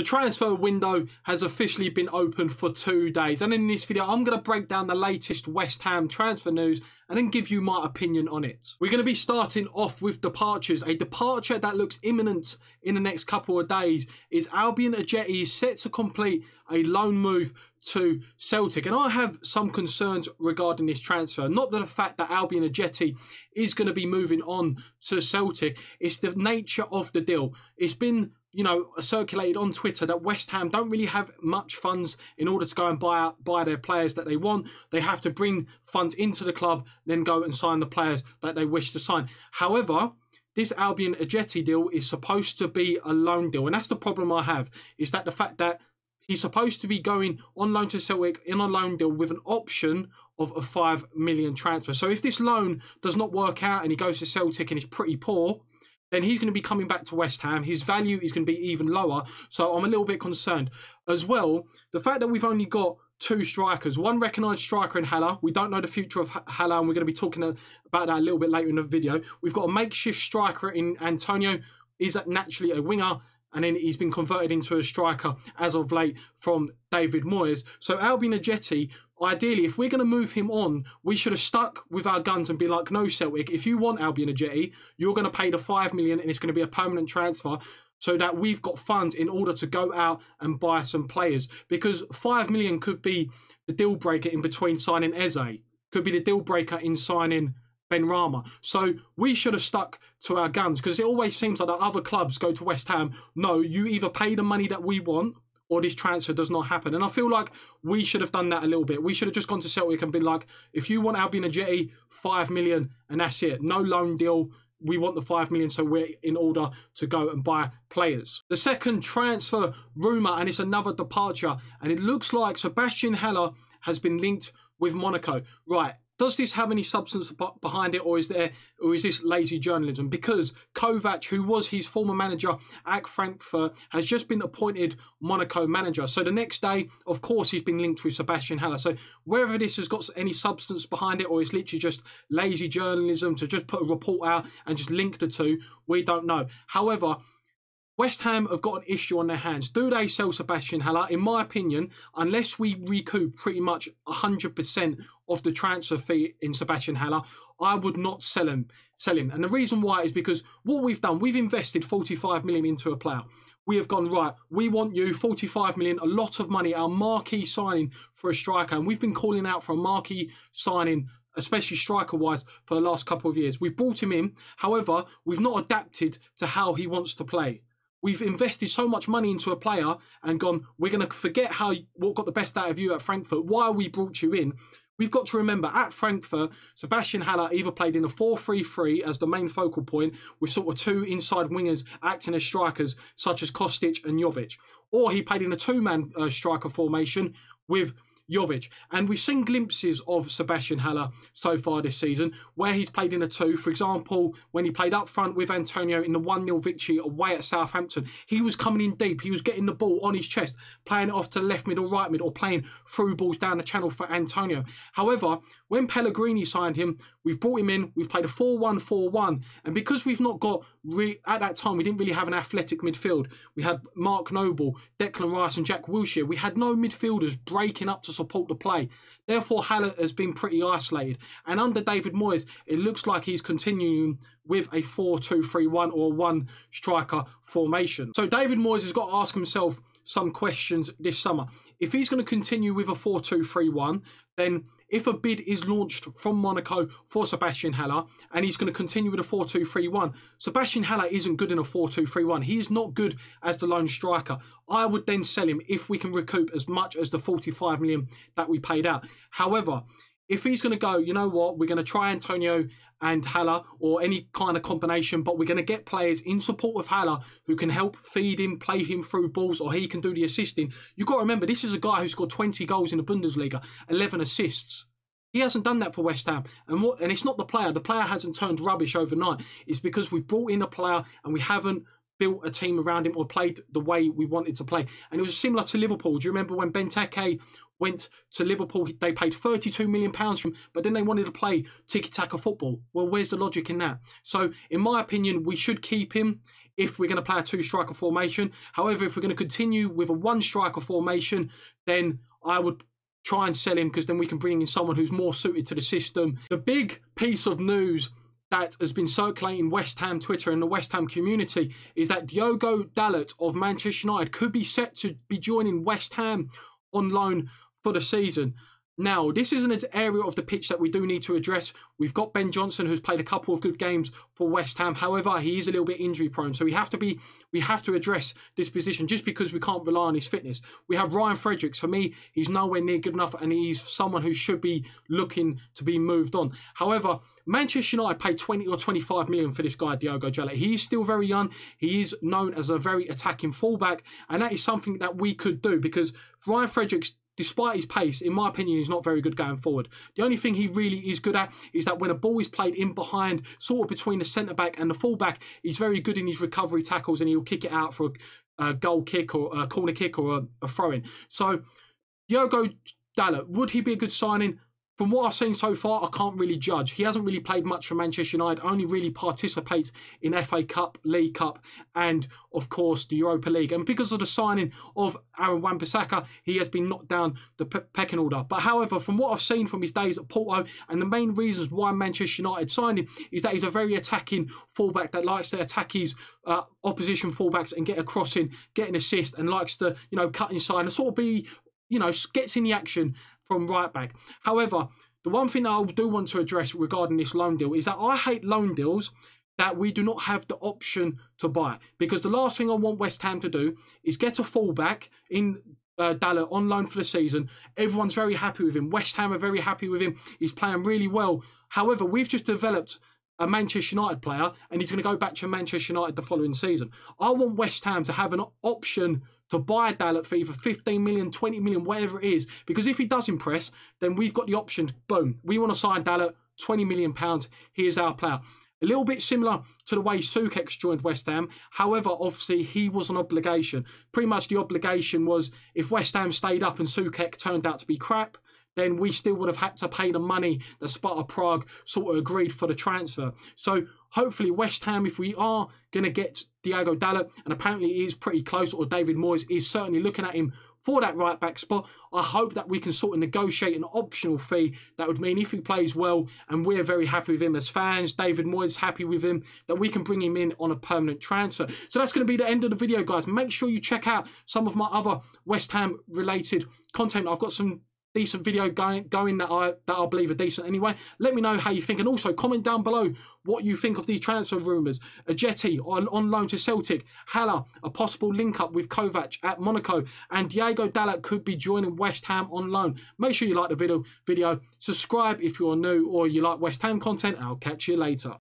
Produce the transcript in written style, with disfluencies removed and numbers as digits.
The transfer window has officially been open for 2 days, and in this video I'm going to break down the latest West Ham transfer news and then give you my opinion on it. We're going to be starting off with departures. A departure that looks imminent in the next couple of days is Albian Ajeti is set to complete a loan move to Celtic, and I have some concerns regarding this transfer. Not the fact that Albian Ajeti is going to be moving on to Celtic, it's the nature of the deal. It's been, you know, circulated on Twitter that West Ham don't really have much funds in order to go and buy their players that they want. They have to bring funds into the club, then go and sign the players that they wish to sign. However, this Albian Ajeti deal is supposed to be a loan deal, and that's the problem I have, is that the fact that he's supposed to be going on loan to Celtic in a loan deal with an option of a 5 million transfer. So if this loan does not work out and he goes to Celtic and is pretty poor, then he's going to be coming back to West Ham. His value is going to be even lower. So I'm a little bit concerned. As well, the fact that we've only got 2 strikers, one recognised striker in Haller. We don't know the future of Haller, and we're going to be talking about that a little bit later in the video. We've got a makeshift striker in Antonio. Is naturally a winger, and then he's been converted into a striker as of late from David Moyes. So Albian Ajeti, ideally, if we're going to move him on, we should have stuck with our guns and be like, no, Celtic, if you want Albian Ajeti, you're going to pay the 5 million and it's going to be a permanent transfer, so that we've got funds in order to go out and buy some players. Because 5 million could be the deal breaker in between signing Eze, could be the deal breaker in signing Benrahma. So we should have stuck to our guns, because it always seems like that other clubs go to West Ham, no, you either pay the money that we want or this transfer does not happen. And I feel like we should have done that a little bit. We should have just gone to Celtic and been like, if you want Albian Ajeti, 5 million, and that's it. No loan deal. We want the 5 million, so we're in order to go and buy players. The second transfer rumour, and it's another departure, and it looks like Sebastian Haller has been linked with Monaco. Right. Does this have any substance behind it, or is this lazy journalism? Because Kovac, who was his former manager at Frankfurt, has just been appointed Monaco manager. So the next day, of course, he's been linked with Sebastian Haller. So whether this has got any substance behind it, or it's literally just lazy journalism to just put a report out and just link the two, we don't know. However, West Ham have got an issue on their hands. Do they sell Sebastian Haller? In my opinion, unless we recoup pretty much 100% of the transfer fee in Sebastian Haller, I would not sell him. And the reason why is because what we've done, we've invested 45 million into a player. We have gone, right, we want you, 45 million, a lot of money, our marquee signing for a striker. And we've been calling out for a marquee signing, especially striker-wise, for the last couple of years. We've brought him in. However, we've not adapted to how he wants to play. We've invested so much money into a player and gone, we're going to forget what got the best out of you at Frankfurt, why we brought you in. We've got to remember, at Frankfurt, Sebastian Haller either played in a 4-3-3 as the main focal point, with sort of 2 inside wingers acting as strikers, such as Kostic and Jovic, or he played in a 2-man striker formation with Jovic. And we've seen glimpses of Sebastian Haller so far this season where he's played in a 2. For example, when he played up front with Antonio in the 1-0 victory away at Southampton, he was coming in deep. He was getting the ball on his chest, playing it off to the left mid or right mid, or playing through balls down the channel for Antonio. However, when Pellegrini signed him, we've brought him in, we've played a 4-1-4-1. And because we've not got, at that time, we didn't really have an athletic midfield. We had Mark Noble, Declan Rice and Jack Wilshere. We had no midfielders breaking up to support the play. Therefore, Haller has been pretty isolated. And under David Moyes, it looks like he's continuing with a 4-2-3-1 or 1 striker formation. So David Moyes has got to ask himself some questions this summer. If he's going to continue with a 4-2-3-1, then if a bid is launched from Monaco for Sebastian Haller and he's going to continue with a 4-2-3-1, Sebastian Haller isn't good in a 4-2-3-1. He is not good as the lone striker. I would then sell him if we can recoup as much as the 45 million that we paid out. However, if he's going to go, you know what, we're going to try Antonio and Haller or any kind of combination, but we're going to get players in support of Haller who can help feed him, play him through balls, or he can do the assisting. You've got to remember, this is a guy who scored 20 goals in the Bundesliga, 11 assists. He hasn't done that for West Ham. And it's not the player. The player hasn't turned rubbish overnight. It's because we've brought in a player and we haven't built a team around him or played the way we wanted to play. And it was similar to Liverpool. Do you remember when Benteke went to Liverpool? They paid £32 million for him, but then they wanted to play tiki-taka football. Well, where's the logic in that? So, in my opinion, we should keep him. if we're going to play a 2-striker formation. However, if we're going to continue with a 1-striker formation, then I would try and sell him, because then we can bring in someone who's more suited to the system. The big piece of news that has been circulating West Ham Twitter and the West Ham community is that Diego Dalot of Manchester United could be set to be joining West Ham on loan for the season. Now, this is an area of the pitch that we do need to address. We've got Ben Johnson, who's played a couple of good games for West Ham. However, he is a little bit injury prone, so we have to address this position, just because we can't rely on his fitness. We have Ryan Fredericks. For me, he's nowhere near good enough, and he's someone who should be looking to be moved on. However, Manchester United paid 20 or 25 million for this guy, Diego Dalot. He is still very young. He is known as a very attacking fullback, and that is something that we could do, because Ryan Fredericks, despite his pace, in my opinion, he's not very good going forward. The only thing he really is good at is that when a ball is played in behind, sort of between the centre-back and the full-back, he's very good in his recovery tackles, and he'll kick it out for a goal kick or a corner kick or a throw-in. So, Diego Dalot, would he be a good signing? From what I've seen so far, I can't really judge. He hasn't really played much for Manchester United, only really participates in FA Cup, League Cup, and, of course, the Europa League. And because of the signing of Aaron Wan-Bissaka, he has been knocked down the pecking order. But, however, from what I've seen from his days at Porto, and the main reasons why Manchester United signed him, is that he's a very attacking fullback that likes to attack his opposition fullbacks and get a crossing, get an assist, and likes to, cut inside and sort of be, gets in the action from right back. However, the one thing I do want to address regarding this loan deal is that I hate loan deals that we do not have the option to buy. Because the last thing I want West Ham to do is get a fullback in Dalot on loan for the season. Everyone's very happy with him. West Ham are very happy with him. He's playing really well. However, we've just developed a Manchester United player, and he's going to go back to Manchester United the following season. I want West Ham to have an option to buy Dalot for either 15 million, 20 million, whatever it is. Because if he does impress, then we've got the option. Boom. We want to sign Dalot, £20 million. Here's our player. A little bit similar to the way Soucek joined West Ham. However, obviously, he was an obligation. Pretty much the obligation was, if West Ham stayed up and Soucek turned out to be crap, then we still would have had to pay the money that Sparta Prague sort of agreed for the transfer. So hopefully West Ham, if we are going to get Diego Dalot, and apparently he is pretty close, or David Moyes is certainly looking at him for that right back spot, I hope that we can sort of negotiate an optional fee. That would mean if he plays well and we're very happy with him as fans, David Moyes happy with him, that we can bring him in on a permanent transfer. So that's going to be the end of the video, guys. Make sure you check out some of my other West Ham related content. I've got some decent video going that I believe are decent anyway. Let me know how you think, and also comment down below what you think of these transfer rumours. Ajeti on loan to Celtic, Haller, a possible link up with Kovac at Monaco, and Diego Dalot could be joining West Ham on loan. Make sure you like the video, subscribe if you're new or you like West Ham content, and I'll catch you later.